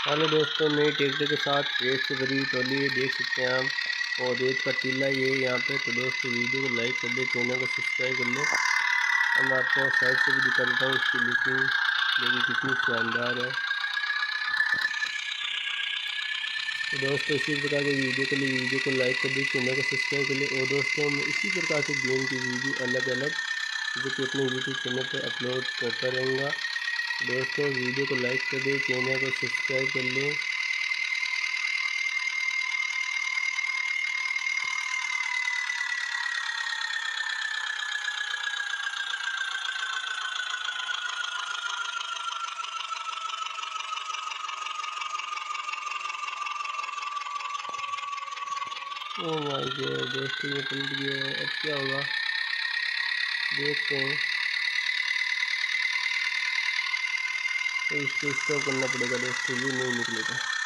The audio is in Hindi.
हेलो दोस्तों, नई ट्रैक्टर के साथ रेत से भरी ट्रॉली है, देख सकते हैं आप। और रेत का टीला ये है यहाँ पे। तो दोस्तों वीडियो को लाइक कर दे, चैनल को सब्सक्राइब कर ले। अब मैं आपको साइड से भी दिखा देता हूँ इसकी लुकिंग, देखिए कितनी शानदार है। तो दोस्तों इसी प्रकार के वीडियो के लिए वीडियो को लाइक कर दे, चैनल को सब्सक्राइब कर ले। और दोस्तों मैं इसी प्रकार के गेम की वीडियो अलग अलग जो कि अपने यूट्यूब चैनल पर अपलोड करता रहूँगा। दोस्तों वीडियो को लाइक कर दे, चैनल को सब्सक्राइब कर ले। ओ माय गॉड दोस्तों, ये पलट गया है। अब क्या होगा देखते हैं। तो इसको स्टॉप करना पड़ेगा दोस्तों, ये नहीं निकलेगा।